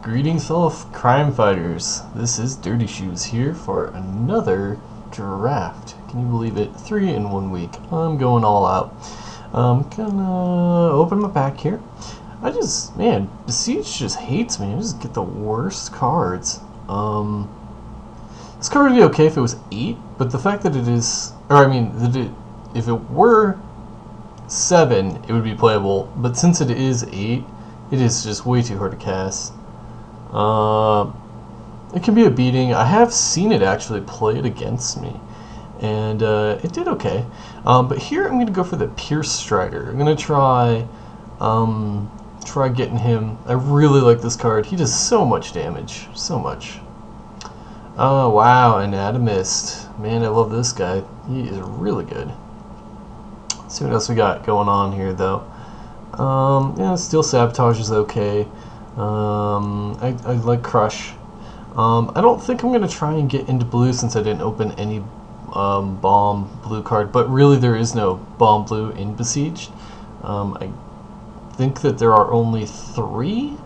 Greetings, fellow crime fighters. This is Dirty Shoes here for another draft. Can you believe it? 3 in 1 week. I'm going all out. Gonna open my pack here. Man, Besiege just hates me. I just get the worst cards. This card would be okay if it was 8, but the fact that it is, if it were 7, it would be playable. But since it is 8, it is just way too hard to cast. It can be a beating. I have seen it actually played against me, and it did okay. But here I'm going to go for the Pierce Strider. I'm going to try getting him. I really like this card. He does so much damage, so much. Oh wow, Anatomist. Man, I love this guy. He is really good. Let's see what else we got going on here, though. Steel Sabotage is okay. I like Crush. I don't think I'm going to try and get into blue since I didn't open any Bomb blue card, but really there is no Bomb blue in Besieged. I think that there are only 3.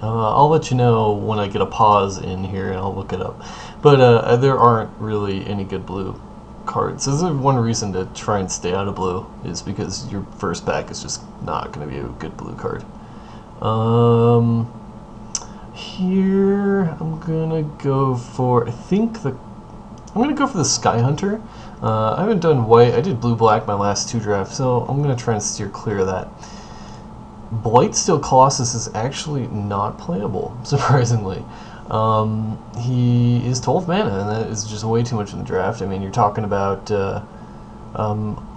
I'll let you know when I get a pause in here and I'll look it up. But there aren't really any good blue cards. This is one reason to try and stay out of blue, is because your first pack is just not going to be a good blue card. Here I'm gonna go for, I'm gonna go for the Sky Hunter. I haven't done white. I did blue-black my last 2 drafts, so I'm gonna try and steer clear of that. Blightsteel Colossus is actually not playable, surprisingly. He is 12 mana, and that is just way too much in the draft. I mean, you're talking about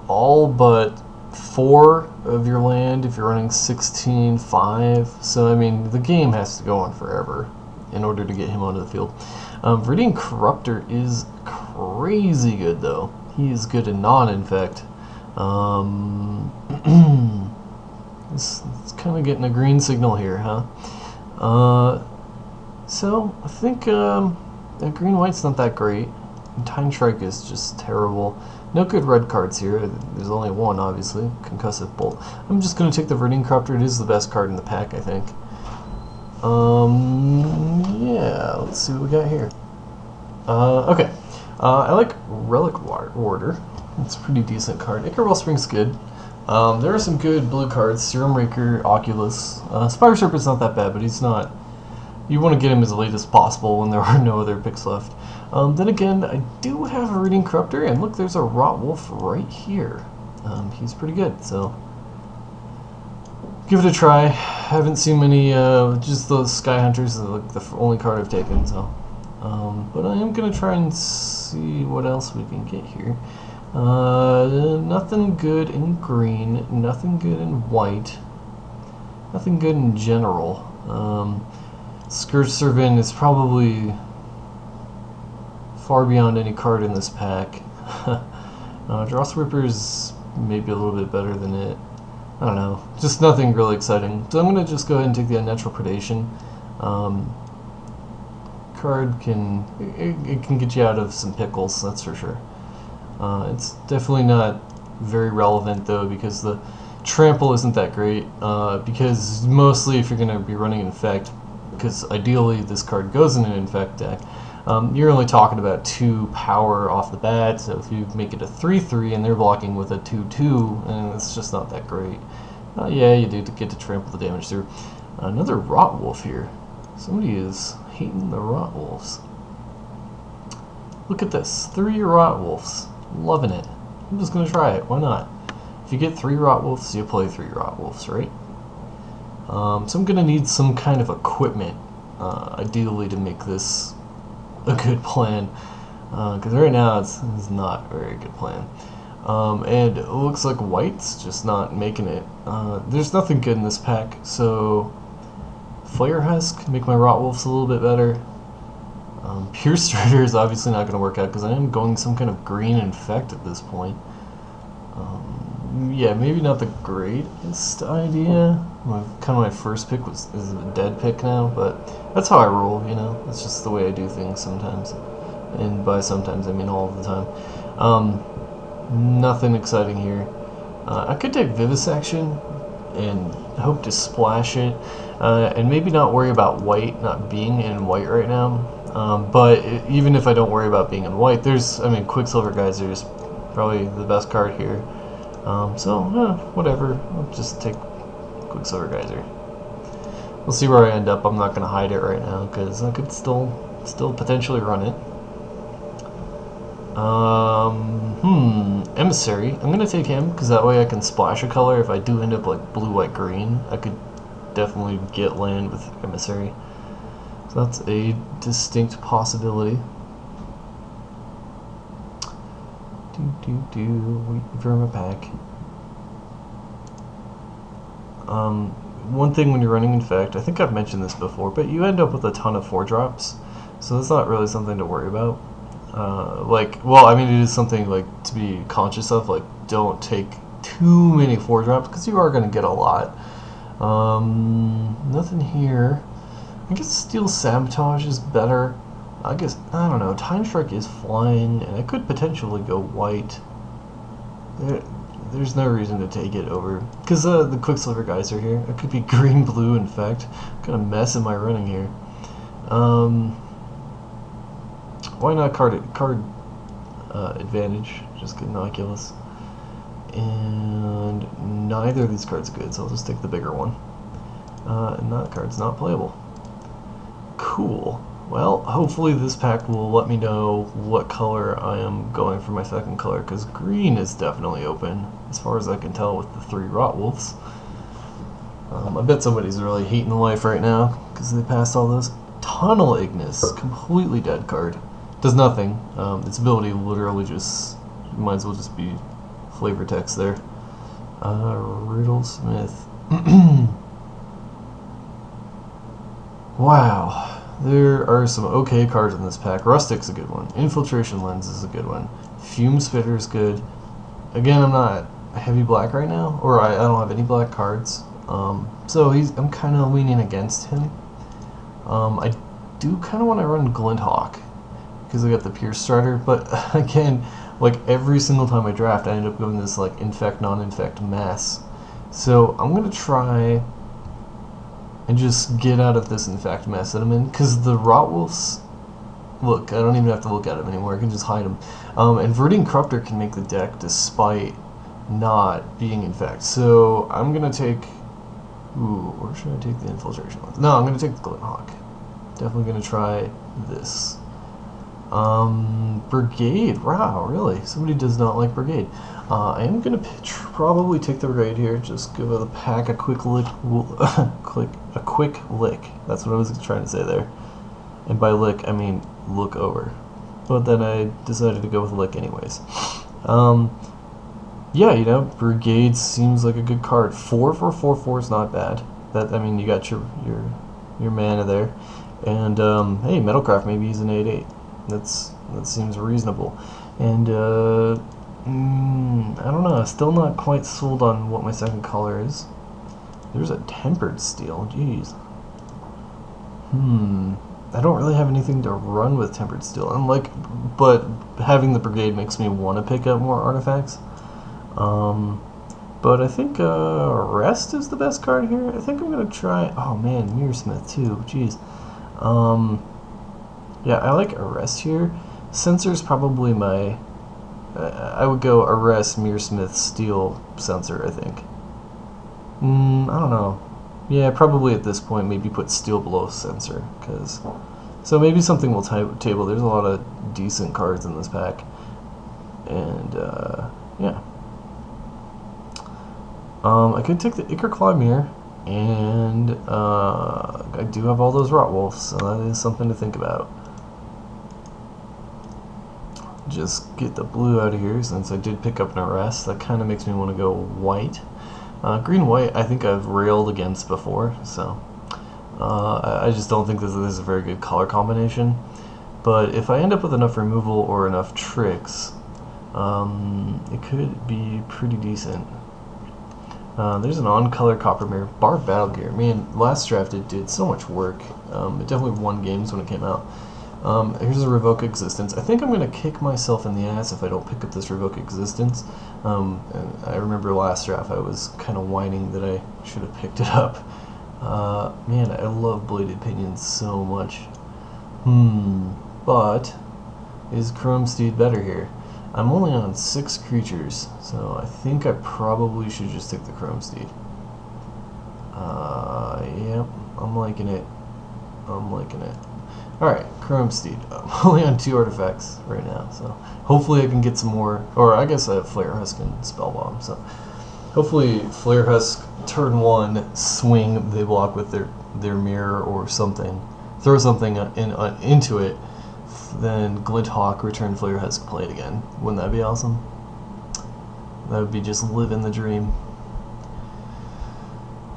all but 4 of your land if you're running 16-5. So, I mean, the game has to go on forever in order to get him onto the field. Viridian Corruptor is crazy good, though. He is good in non-infect. It's kind of getting a green signal here, huh? So, I think green-white's not that great. Time Strike is just terrible. No good red cards here. There's only one, obviously. Concussive Bolt. I'm just going to take the Viridian Corruptor. It is the best card in the pack, I think. Yeah, let's see what we got here. Okay. I like Relic Warder. It's a pretty decent card. Ichor Wellspring's good. There are some good blue cards. Serum Raker, Oculus. Spire Serpent's not that bad, but he's not... You want to get him as late as possible when there are no other picks left. Then again, I do have a Viridian Corruptor, and look, there's a Rotwolf right here. He's pretty good, so give it a try. Haven't seen many, just those Sky Hunters are like the only card I've taken, so. But I am going to try and see what else we can get here. Nothing good in green, nothing good in white, nothing good in general. Scourge Servant is probably far beyond any card in this pack. Dross Ripper is maybe a little bit better than it. I don't know. Just nothing really exciting. So I'm going to just go ahead and take the Unnatural Predation. Card can get you out of some pickles, that's for sure. It's definitely not very relevant though, because the Trample isn't that great. Because mostly if you're going to be running Infect, because ideally this card goes in an Infect deck, you're only talking about 2 power off the bat, so if you make it a 3-3 and they're blocking with a 2-2, and it's just not that great. Yeah, you do get to trample the damage through. Another Rotwolf here. Somebody is hating the Rotwolves. Look at this, 3 Rotwolves. Loving it. I'm just going to try it, why not? If you get 3 Rotwolves, you play 3 Rotwolves, right? So I'm going to need some kind of equipment, ideally, to make this a good plan. Because right now it's not a very good plan. And it looks like white's just not making it. There's nothing good in this pack, so Flare Husk, make my Rotwolves a little bit better. Pierce Strider is obviously not going to work out because I am going some kind of green Infect at this point. Yeah, maybe not the greatest idea. Kind of my first pick is a dead pick now, but that's how I roll, you know. It's just the way I do things sometimes. And by sometimes, I mean all of the time. Nothing exciting here. I could take Vivisection, and hope to splash it, and maybe not worry about white not being in white right now. But even if I don't worry about being in white, I mean, Quicksilver Geyser is probably the best card here. So, whatever. I'll just take Quicksilver Geyser. We'll see where I end up. I'm not going to hide it right now because I could still potentially run it. Emissary. I'm going to take him because that way I can splash a color. If I do end up like blue, white, green, I could definitely get land with Emissary. So that's a distinct possibility. Waiting for my pack. One thing when you're running Infect, I think I've mentioned this before, but you end up with a ton of 4-drops, so that's not really something to worry about. Well, I mean, it is something like to be conscious of. Like, don't take too many 4-drops because you are going to get a lot. Nothing here. I guess Steel Sabotage is better. I don't know. Time Strike is flying, and it could potentially go white. There's no reason to take it over. Because the Quicksilver Geyser here. It could be green, blue, in fact. What kind of mess am I running here? Why not card advantage? Just get Innocuous. And neither of these cards are good, so I'll just take the bigger one. And that card's not playable. Cool. Well, hopefully this pack will let me know what color I am going for my second color, because green is definitely open, as far as I can tell with the 3 Rotwolves. I bet somebody's really hating life right now, because they passed all those. Tunnel Ignis, completely dead card. Does nothing. Its ability literally just, might as well just be flavor text there. Riddlesmith. Wow. There are some okay cards in this pack. Rustic's a good one. Infiltration Lens is a good one. Fume Spitter is good. Again, I'm not heavy black right now, or I don't have any black cards. So I'm kind of leaning against him. I do kind of want to run Glinthawk because I got the Pierce Strider, but again, like every single time I draft, I end up going this like infect, non-infect mess. So I'm gonna try and just get out of this infect mess that I'm in, because the Rotwolves, look, I don't even have to look at them anymore, I can just hide them. And Verdant Corruptor can make the deck despite not being infect. So I'm gonna take, or should I take the Infiltration one? No, I'm gonna take the Glinthawk. Definitely gonna try this. Brigade, wow, really? Somebody does not like Brigade. I am gonna probably take the Brigade here. Just give the pack a quick lick. A quick lick. That's what I was trying to say there. And by lick, I mean look over. But then I decided to go with lick anyways. Yeah, you know, Brigade seems like a good card. 4 for 4/4 is not bad. That, I mean, you got your mana there. And hey, Metalcraft, maybe he's an 8/8. That seems reasonable. And I don't know, still not quite sold on what my second color is. There's a Tempered Steel, jeez. I don't really have anything to run with Tempered Steel. But having the Brigade makes me want to pick up more artifacts. But I think Arrest is the best card here. I think I'm gonna try. Oh man, Mirrorsmith too. Jeez. Yeah, I like Arrest here. Censor's probably my. I would go Arrest, Mirrorsmith, Steel, Censor, I think. I don't know. Yeah, probably at this point, maybe put Steel below Censor, because. So maybe something will table. There's a lot of decent cards in this pack, and yeah. I could take the Ichor Mirror, and I do have all those Rotwolves, so that is something to think about. Just get the blue out of here, since I did pick up an Arrest. That kind of makes me want to go white. Green-white, I think I've railed against before, so I just don't think this is a very good color combination. But if I end up with enough removal or enough tricks, it could be pretty decent. There's an on-color Copper Mirror. Bard Battle Gear. Man, last draft it did so much work. It definitely won games when it came out. Here's a Revoke Existence. I think I'm going to kick myself in the ass if I don't pick up this Revoke Existence. And I remember last draft I was kind of whining that I should have picked it up. Man, I love Bladed Pinions so much. But is Chrome Steed better here? I'm only on 6 creatures, so I think I probably should just take the Chrome Steed. Yep, I'm liking it. I'm liking it. Alright, Chrome Steed. I'm only on 2 artifacts right now, so hopefully I can get some more, or I guess I have Flare Husk and Spell Bomb, so hopefully Flare Husk turn 1 swing, they block with their mirror or something, throw something into it, then Glint Hawk, return Flare Husk, play it again. Wouldn't that be awesome? That would be just living the dream.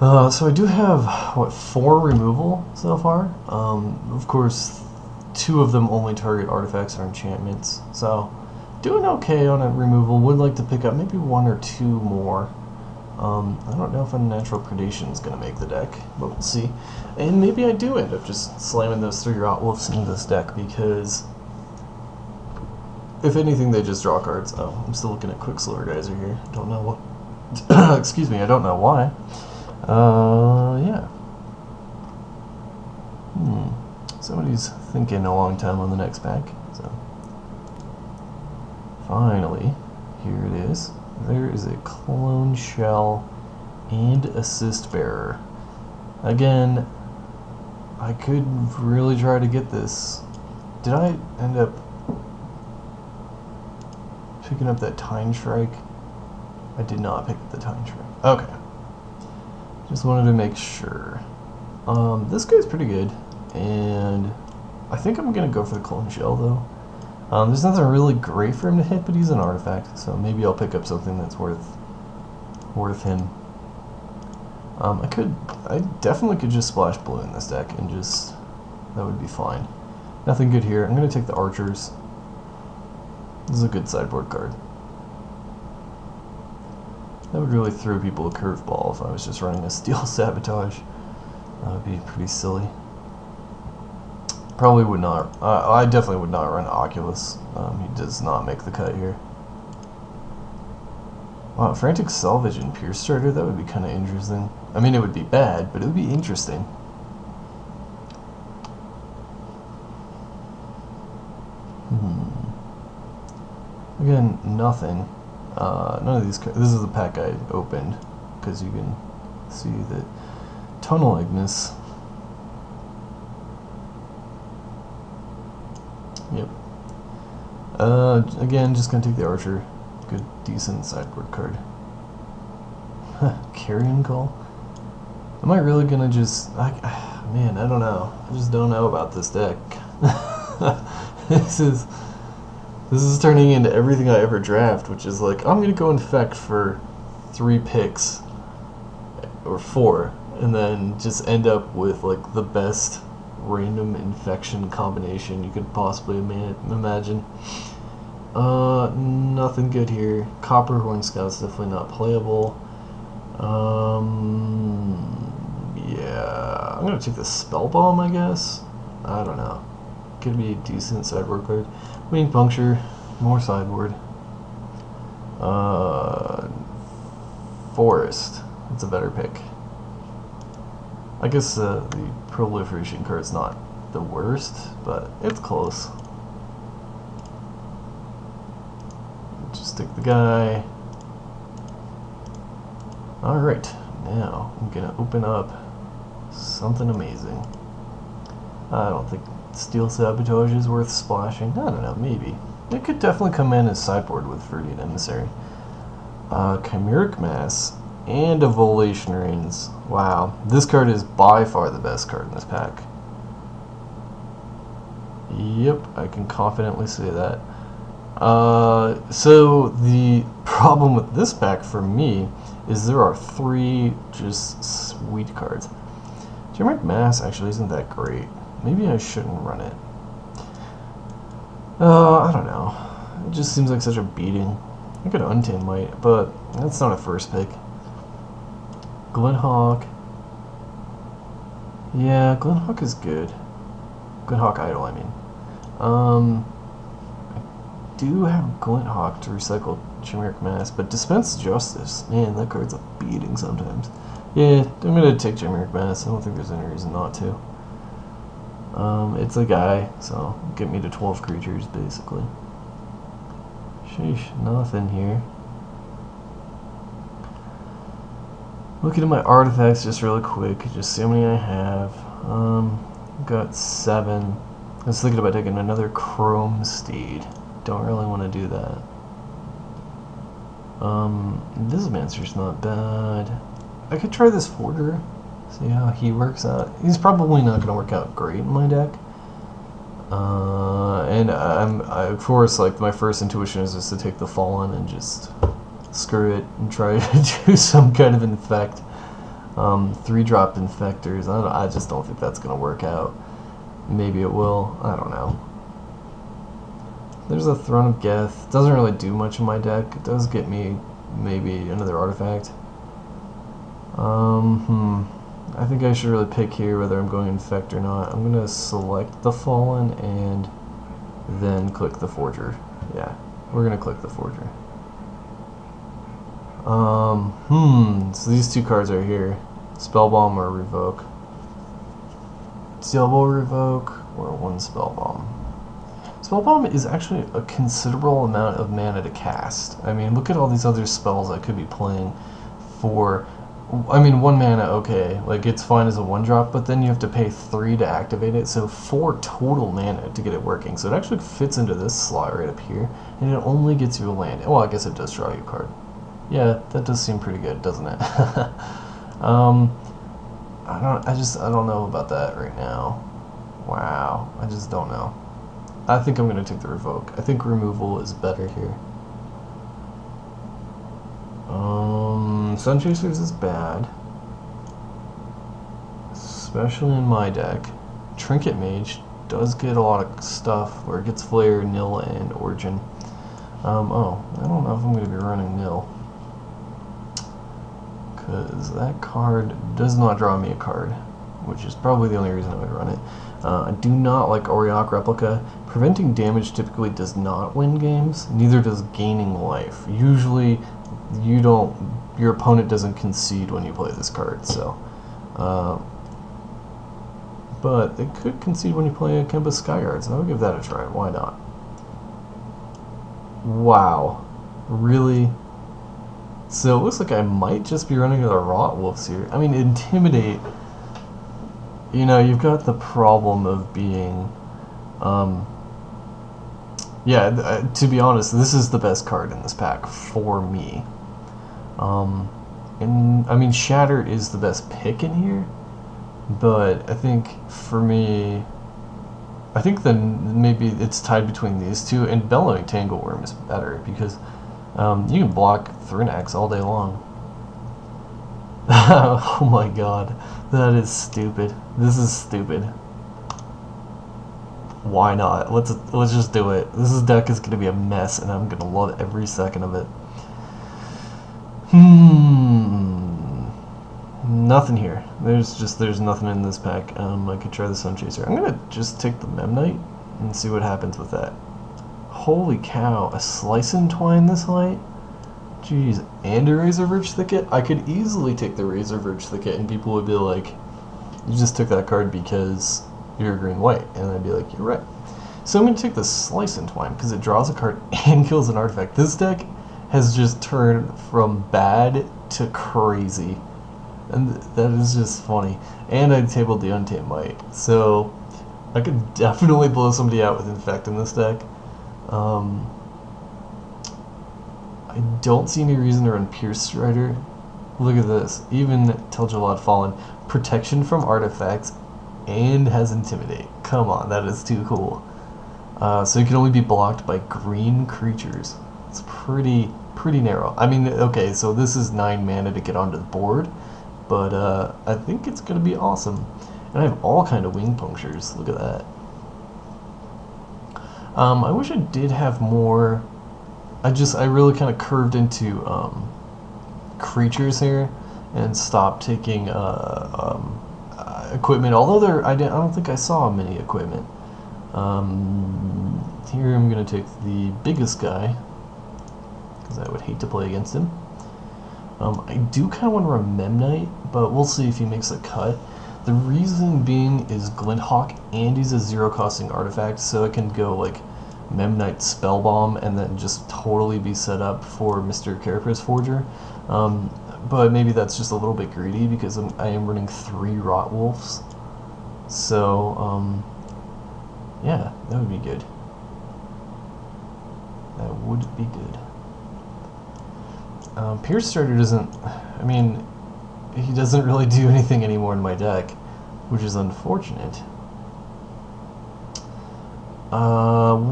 So I do have, what, 4 removal so far? Of course, 2 of them only target artifacts or enchantments, so doing okay on a removal. Would like to pick up maybe 1 or 2 more. I don't know if Unnatural Predation is going to make the deck, but we'll see. And maybe I do end up just slamming those 3 Rotwolves into this deck, because if anything, they just draw cards. Oh, I'm still looking at Quicksilver Geyser here. Don't know what. Excuse me, I don't know why. Yeah. Somebody's thinking a long time on the next pack, so. Finally, here it is. There is a Clone Shell and Assist Bearer. Again, I could really try to get this. Did I end up picking up that Time Strike? I did not pick up the Time Strike. Okay. Just wanted to make sure. This guy's pretty good, and I think I'm gonna go for the Clone Shell though. There's nothing really great for him to hit, but he's an artifact, so maybe I'll pick up something that's worth him. I definitely could just splash blue in this deck and just, that would be fine. Nothing good here. I'm gonna take the Archers. This is a good sideboard card. That would really throw people a curveball if I was just running a Steel Sabotage. That would be pretty silly. Probably would not. I definitely would not run Oculus. He does not make the cut here. Wow, Frantic Salvage and Pierce Strider, that would be kind of interesting. I mean, it would be bad, but it would be interesting. Again, nothing. None of these cards. This is the pack I opened, because you can see that Tunnel Ignis. Yep. Again, just gonna take the Archer. Good, decent sideboard card. Carrion Call? Am I really gonna just... man, I don't know. I just don't know about this deck. This is turning into everything I ever draft, which is like, I'm gonna go infect for 3 picks, or 4, and then just end up with like the best random infection combination you could possibly imagine. Nothing good here. Copperhorn Scout's definitely not playable. Yeah, I'm gonna take the Spell Bomb, I guess. I don't know. Could be a decent sideboard card. Wing Puncture, more sideboard. Forest, that's a better pick. I guess the Proliferation card's not the worst, but it's close. Just take the guy. Alright, now I'm gonna open up something amazing. I don't think Steel Sabotage is worth splashing. I don't know, maybe. It could definitely come in as sideboard with Viridian Emissary. Chimeric Mass and a Volation Reins. Wow, this card is by far the best card in this pack. Yep, I can confidently say that. So the problem with this pack for me is there are 3 just sweet cards. Chimeric Mass actually isn't that great. Maybe I shouldn't run it. I don't know. It just seems like such a beating. I could Untame Might, but that's not a first pick. Glint Hawk. Yeah, Glint Hawk is good. Glint Hawk Idol, I mean. I do have Glint Hawk to recycle Chimeric Mass, but Dispense Justice, man, that card's a beating sometimes. Yeah, I'm gonna take Chimeric Mass. I don't think there's any reason not to. It's a guy, so get me to 12 creatures, basically. Sheesh, nothing here. Looking at my artifacts just really quick, just see how many I have. Got 7. I was thinking about taking another Chrome Steed. Don't really want to do that. Visimancer's not bad. I could try this Forger, see how he works out. He's probably not going to work out great in my deck. And of course, like, my first intuition is just to take the Fallen and just screw it and try to do some kind of infect. 3-drop infectors. I just don't think that's going to work out. Maybe it will. I don't know. There's a Throne of Geth. Doesn't really do much in my deck. It does get me maybe another artifact. I think I should really pick here whether I'm going infect or not. I'm going to select the Fallen and then click the Forger. Yeah, we're going to click the Forger. So these two cards are here. Spellbomb or Revoke. Double Revoke or 1 Spellbomb. Spellbomb is actually a considerable amount of mana to cast. I mean, look at all these other spells I could be playing for. I mean, 1 mana, okay, like, it's fine as a 1-drop, but then you have to pay 3 to activate it, so 4 total mana to get it working. So it actually fits into this slot right up here, and it only gets you a land. Well, I guess it does draw you a card. Yeah, that does seem pretty good, doesn't it? I don't know about that right now. Wow, I just don't know. I think I'm going to take the Revoke. I think removal is better here. Sun Chasers is bad, especially in my deck. Trinket Mage does get a lot of stuff where it gets Flare, Nil, and Origin. Oh, I don't know if I'm going to be running Nil, because that card does not draw me a card, which is probably the only reason I would run it. I do not like Auriok Replica. Preventing damage typically does not win games, neither does gaining life. Usually your opponent doesn't concede when you play this card, so but they could concede when you play a Kemba Skyguard, so I'll give that a try. Why not? Wow, really? So it looks like I might just be running the Rot Wolves here. I mean, Intimidate, you know, you've got the problem of being yeah, to be honest, this is the best card in this pack for me. And I mean, Shatter is the best pick in here, but I think for me, I think then maybe it's tied between these two, and Bellowing Tangleworm is better because you can block Thrinax all day long. Oh my god, that is stupid. This is stupid. Why not? Let's just do it. This deck is gonna be a mess, and I'm gonna love every second of it. Nothing here. There's nothing in this pack. I could try the Sun Chaser. I'm gonna just take the Memnite and see what happens with that. Holy cow! A Slice and Twine this light? Jeez, and a Razorverge Thicket? I could easily take the Razorverge Thicket, and people would be like, "You just took that card because you're green-white," and I'd be like, "You're right." So I'm gonna take the Slice and Twine because it draws a card and kills an artifact. This deck has just turned from bad to crazy, and that is just funny. And I tabled the Untamed Might, so I could definitely blow somebody out with Infect in this deck. I don't see any reason to run Pierce Strider. Look at this, even Tel'Jalad Fallen, protection from artifacts, and has Intimidate. Come on, that is too cool. So it can only be blocked by green creatures. It's pretty narrow. I mean, okay, so this is 9 mana to get onto the board, but I think it's going to be awesome. And I have all kind of Wing Punctures. Look at that. I wish I did have more. I really kind of curved into creatures here and stopped taking equipment. Although I don't think I saw mini equipment. Here I'm going to take the biggest guy, because I would hate to play against him. I do kind of want to run Memnite, but we'll see if he makes a cut. The reason being is Glinthawk, and he's a zero-costing artifact, so it can go like Memnite Spellbomb and then just totally be set up for Mr. Carapace Forger. But maybe that's just a little bit greedy because I am running 3 Rotwolves. So, yeah, that would be good. That would be good. Pierce Starter doesn't, I mean, he doesn't really do anything anymore in my deck, which is unfortunate.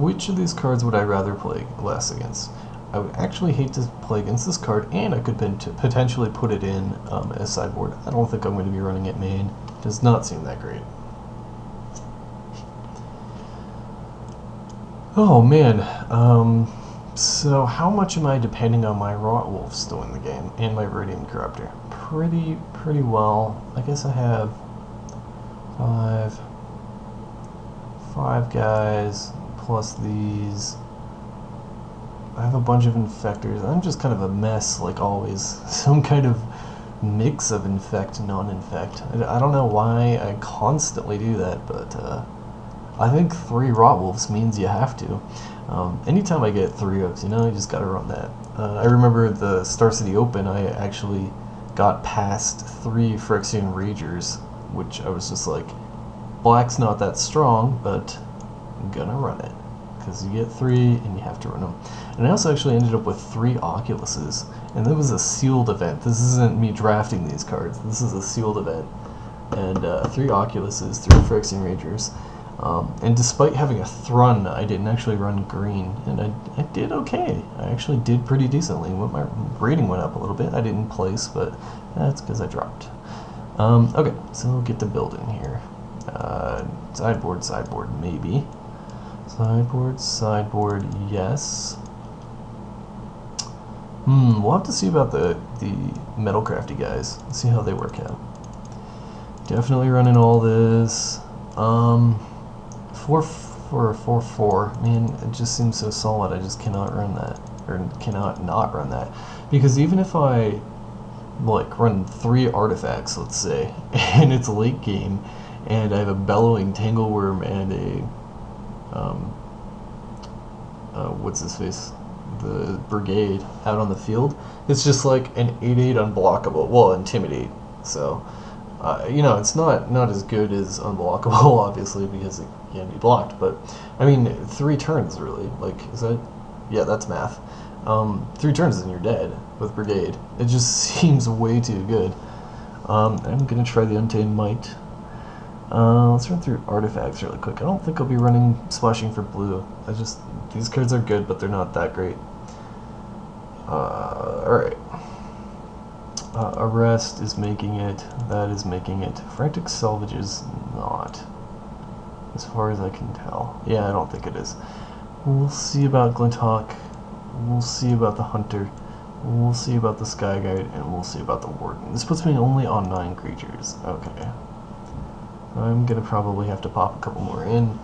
Which of these cards would I rather play less against? I would actually hate to play against this card, and I could potentially put it in as sideboard. I don't think I'm going to be running it main. Does not seem that great. Oh man, so how much am I depending on my Rotwolf still in the game and my Viridian Corruptor? Pretty well. I guess I have five guys plus these. I have a bunch of infectors. I'm just kind of a mess like always. Some kind of mix of infect and non-infect. I don't know why I constantly do that, but I think 3 Rotwolves means you have to. Anytime I get 3 Oaks, you know, I just gotta run that. I remember the Star City Open, I actually got past 3 Phyrexian Ragers, which I was just like, black's not that strong, but I'm gonna run it. Because you get 3 and you have to run them. And I also actually ended up with 3 Oculuses, and that was a sealed event. This isn't me drafting these cards, this is a sealed event. And 3 Oculuses, 3 Phyrexian Ragers. And despite having a Thrun, I didn't actually run green, and I did okay. I actually did pretty decently. My rating went up a little bit. I didn't place, but that's because I dropped. Okay, so we'll get to building here. Sideboard, maybe. Sideboard, yes. We'll have to see about the Metalcrafty guys. See how they work out. Definitely running all this. 4-4, man, it just seems so solid. I just cannot run that, or cannot not run that, because even if I like run 3 artifacts, let's say, and it's late game, and I have a Bellowing Tangleworm and a what's his face, the Brigade out on the field, it's just like an 8/8 unblockable. Well, Intimidate. So. You know, it's not as good as Unblockable, obviously, because it can be blocked, but, I mean, 3 turns, really. Like, is that... Yeah, that's math. 3 turns and you're dead with Brigade. It just seems way too good. I'm gonna try the Untamed Might. Let's run through artifacts really quick. I don't think I'll be running Splashing for blue. These cards are good, but they're not that great. Alright. Arrest is making it. That is making it. Frantic Salvage is not, as far as I can tell. Yeah, I don't think it is. We'll see about Glinthawk. We'll see about the Hunter. We'll see about the Skyguide, and we'll see about the Warden. This puts me only on 9 creatures. Okay. I'm gonna probably have to pop a couple more in.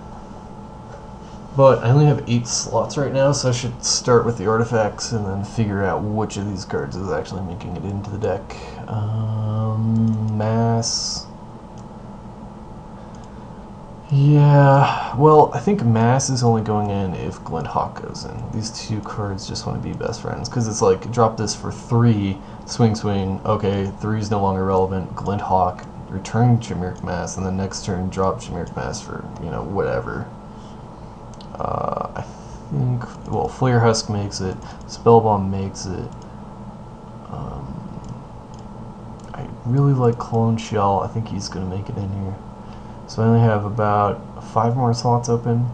But I only have 8 slots right now, so I should start with the artifacts and then figure out which of these cards is actually making it into the deck. Mass. Yeah, well, I think Mass is only going in if Glinthawk goes in. These 2 cards just want to be best friends, because it's like, drop this for 3, swing, okay, 3 is no longer relevant, Glinthawk, return Chimeric Mass, and then next turn drop Chimeric Mass for, you know, whatever. I think, well, Flare Husk makes it, Spellbomb makes it. I really like Clone Shell. I think he's going to make it in here. So I only have about 5 more slots open.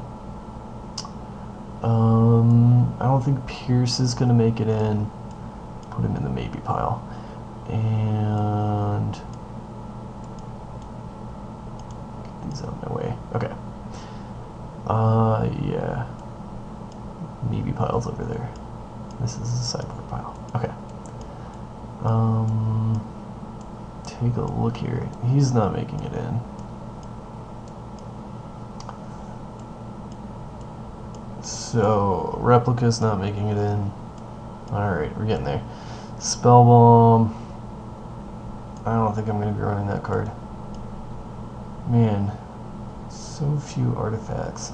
I don't think Pierce is going to make it in. Put him in the maybe pile. And get these out of my way. Okay. Yeah. Maybe pile's over there. This is a sideboard pile. Okay. Take a look here. He's not making it in. So, Replica's not making it in. Alright, we're getting there. Spell Bomb. I don't think I'm going to be running that card. Man, so few artifacts.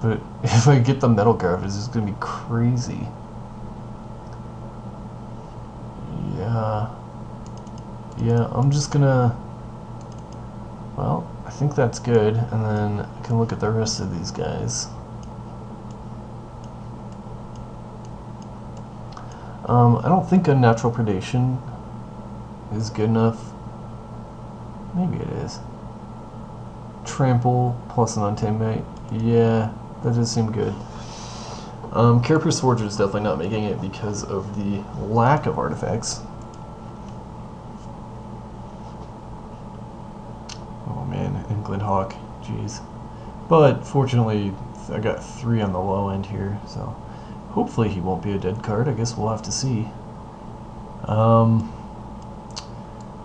But if I get the Metal Craft, it's just going to be crazy. Yeah, I'm just going to... Well, I think that's good, and then I can look at the rest of these guys. I don't think Unnatural Predation is good enough. Maybe it is. Trample plus an Untamed Mate. Yeah, that does seem good. Carapace Forger is definitely not making it because of the lack of artifacts. Oh man, and Glintehawk, jeez. But fortunately, I got 3 on the low end here, so hopefully he won't be a dead card. I guess we'll have to see.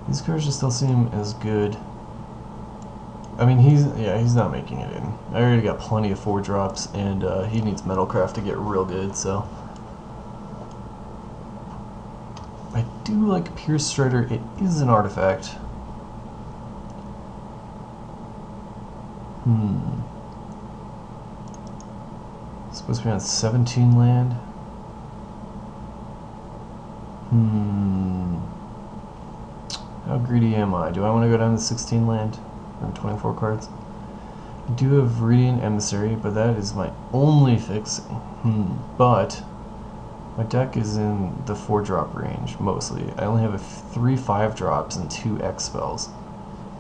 These cards just don't seem as good. I mean, he's not making it in. I already got plenty of 4-drops, and he needs Metalcraft to get real good, so. I do like Pierce Strider. It is an artifact. It's supposed to be on 17 land. How greedy am I? Do I want to go down to 16 land and 24 cards? I do have Viridian Emissary, but that is my only fix. But my deck is in the 4-drop range mostly. I only have 3 5-drops and 2 X spells.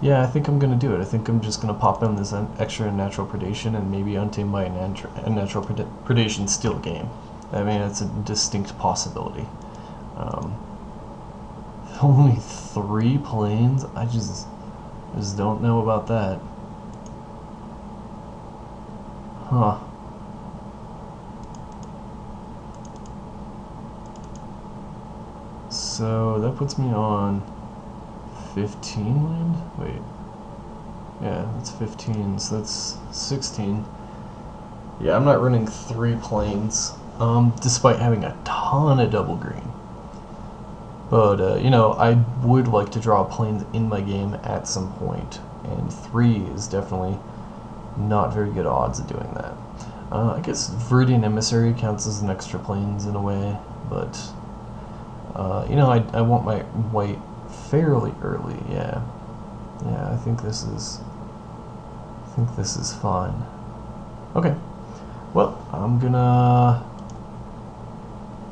Yeah, I think I'm going to do it. I think I'm just going to pop in this extra Unnatural Predation and maybe Untamed Might and Unnatural Predation steal game. I mean, it's a distinct possibility. Only 3 planes? I just don't know about that. Huh. So that puts me on 15 land? Wait. Yeah, that's 15, so that's 16. Yeah, I'm not running 3 planes, despite having a ton of double green. But, you know, I would like to draw planes in my game at some point, and 3 is definitely not very good odds of doing that. I guess Viridian Emissary counts as an extra planes in a way, but, you know, I want my white fairly early, yeah. Yeah, I think this is fine. Okay. Well, I'm gonna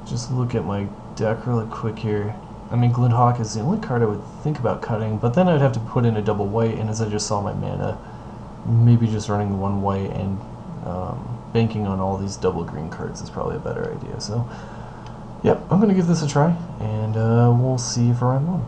just look at my deck really quick here. I mean, Glintehawk is the only card I would think about cutting, but then I'd have to put in a double white, and as I just saw my mana, maybe just running 1 white and banking on all these double green cards is probably a better idea. So, yep, I'm going to give this a try, and we'll see you for round 1.